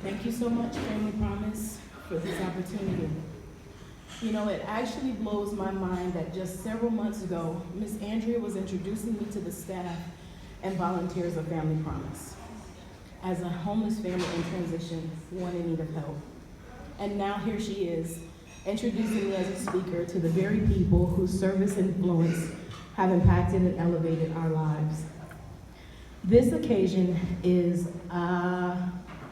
Thank you so much, Family Promise, for this opportunity. You know, it actually blows my mind that just several months ago, Miss Andrea was introducing me to the staff and volunteers of Family Promise as a homeless family in transition, one in need of help. And now here she is, introducing me as a speaker to the very people whose service and influence have impacted and elevated our lives. This occasion is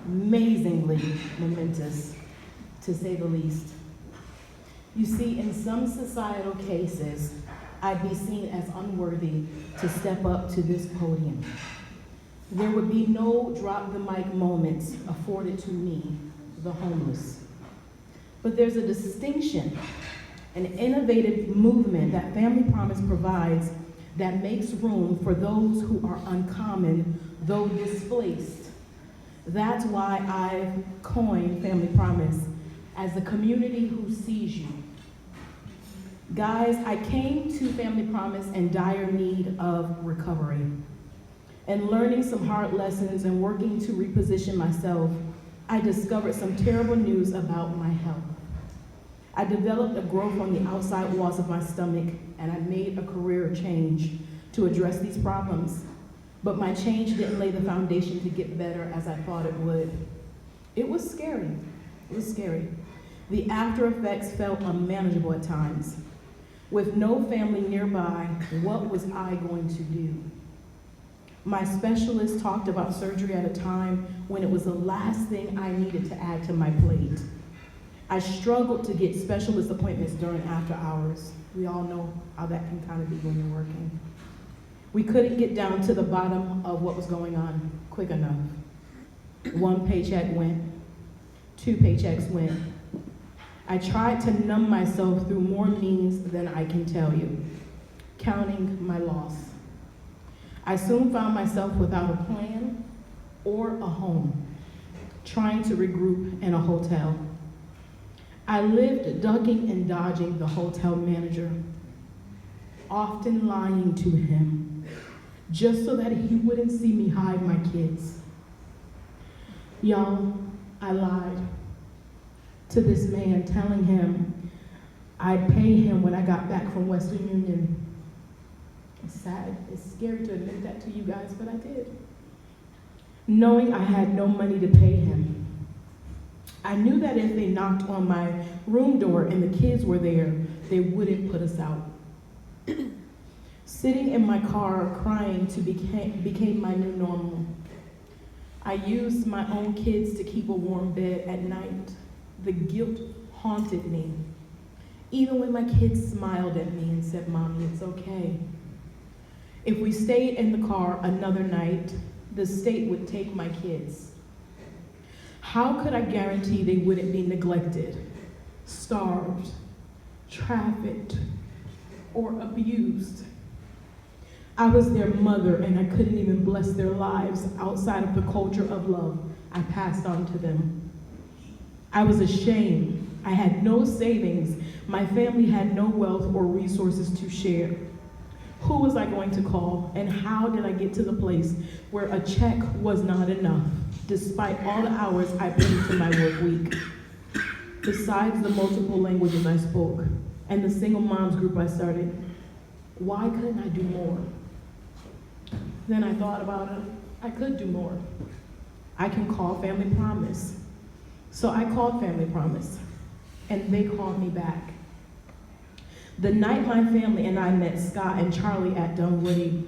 amazingly momentous, to say the least. You see, in some societal cases, I'd be seen as unworthy to step up to this podium. There would be no drop the mic moments afforded to me, the homeless. But there's a distinction, an innovative movement that Family Promise provides that makes room for those who are uncommon, though displaced. That's why I've coined Family Promise as the community who sees you. Guys, I came to Family Promise in dire need of recovery. And learning some hard lessons and working to reposition myself, I discovered some terrible news about my health. I developed a growth on the outside walls of my stomach, and I made a career change to address these problems. But my change didn't lay the foundation to get better as I thought it would. It was scary. It was scary. The after effects felt unmanageable at times. With no family nearby, what was I going to do? My specialist talked about surgery at a time when it was the last thing I needed to add to my plate. I struggled to get specialist appointments during after hours. We all know how that can kind of be when you're working. We couldn't get down to the bottom of what was going on quick enough. One paycheck went, 2 paychecks went. I tried to numb myself through more means than I can tell you, counting my loss. I soon found myself without a plan or a home, trying to regroup in a hotel. I lived ducking and dodging the hotel manager, often lying to him, just so that he wouldn't see me hide my kids. Y'all, I lied to this man, telling him I'd pay him when I got back from Western Union. It's sad, it's scary to admit that to you guys, but I did. Knowing I had no money to pay him. I knew that if they knocked on my room door and the kids were there, they wouldn't put us out. Sitting in my car crying became my new normal. I used my own kids to keep a warm bed at night. The guilt haunted me. Even when my kids smiled at me and said, "Mommy, it's okay." If we stayed in the car another night, the state would take my kids. How could I guarantee they wouldn't be neglected, starved, trafficked, or abused? I was their mother, and I couldn't even bless their lives outside of the culture of love I passed on to them. I was ashamed. I had no savings. My family had no wealth or resources to share. Who was I going to call, and how did I get to the place where a check was not enough, despite all the hours I put into my work week? Besides the multiple languages I spoke and the single moms group I started, why couldn't I do more? Then I thought about it. I could do more. I can call Family Promise. So I called Family Promise, and they called me back. The night my family and I met Scott and Charlie at Dunwoody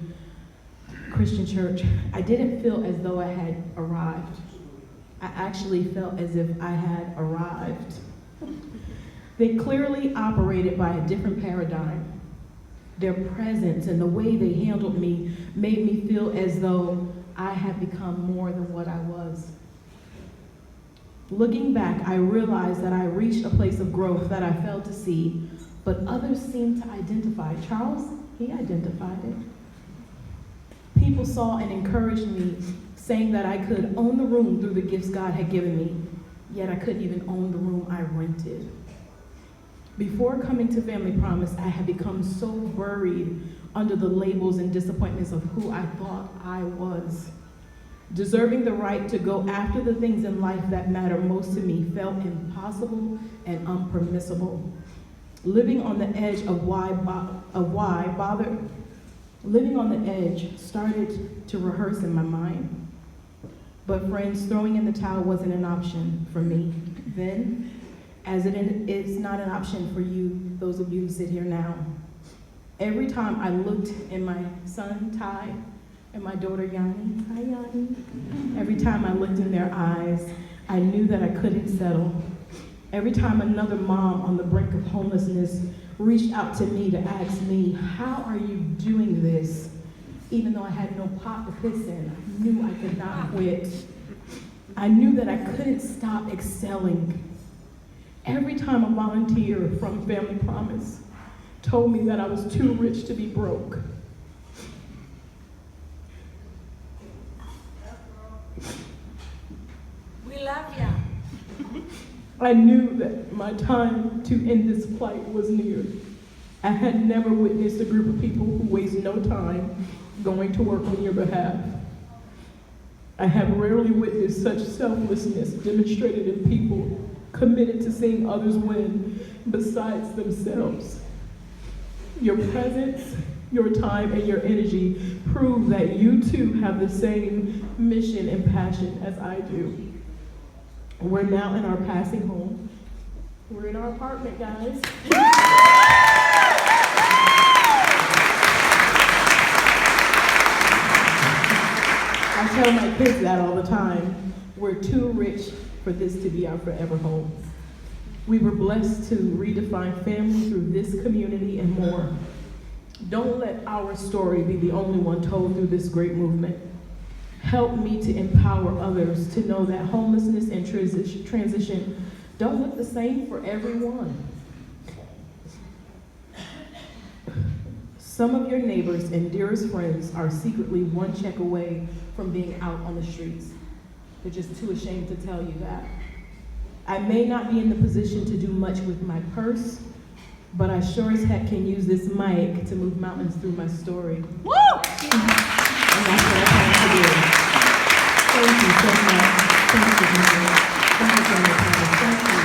Christian Church, I didn't feel as though I had arrived. I actually felt as if I had arrived. They clearly operated by a different paradigm. Their presence and the way they handled me made me feel as though I had become more than what I was. Looking back, I realized that I reached a place of growth that I failed to see, but others seemed to identify. Charles, he identified it. People saw and encouraged me, saying that I could own the room through the gifts God had given me, yet I couldn't even own the room I rented. Before coming to Family Promise, I had become so buried under the labels and disappointments of who I thought I was. Deserving the right to go after the things in life that matter most to me felt impossible and unpermissible. Living on the edge of living on the edge started to rehearse in my mind. But friends, throwing in the towel wasn't an option for me then, as it is not an option for you, those of you who sit here now. Every time I looked in my son, Ty, and my daughter, Yanni, hi Yanni. Every time I looked in their eyes, I knew that I couldn't settle. Every time another mom on the brink of homelessness reached out to me to ask me, how are you doing this? Even though I had no pot to piss in, I knew I could not quit. I knew that I couldn't stop excelling. Every time a volunteer from Family Promise told me that I was too rich to be broke, we love ya. I knew that my time to end this plight was near. I had never witnessed a group of people who waste no time going to work on your behalf. I have rarely witnessed such selflessness demonstrated in people committed to seeing others win besides themselves. Your presence, your time, and your energy prove that you too have the same mission and passion as I do. We're now in our passing home. We're in our apartment, guys. I tell my kids that all the time. We're too rich for this to be our forever home. We were blessed to redefine family through this community and more. Don't let our story be the only one told through this great movement. Help me to empower others to know that homelessness and transition don't look the same for everyone. Some of your neighbors and dearest friends are secretly one check away from being out on the streets. They're just too ashamed to tell you that. I may not be in the position to do much with my purse, but I sure as heck can use this mic to move mountains through my story. Woo! And that's what I plan to do. Thank you so much. Thank you so much. Thank you so much. Thank you.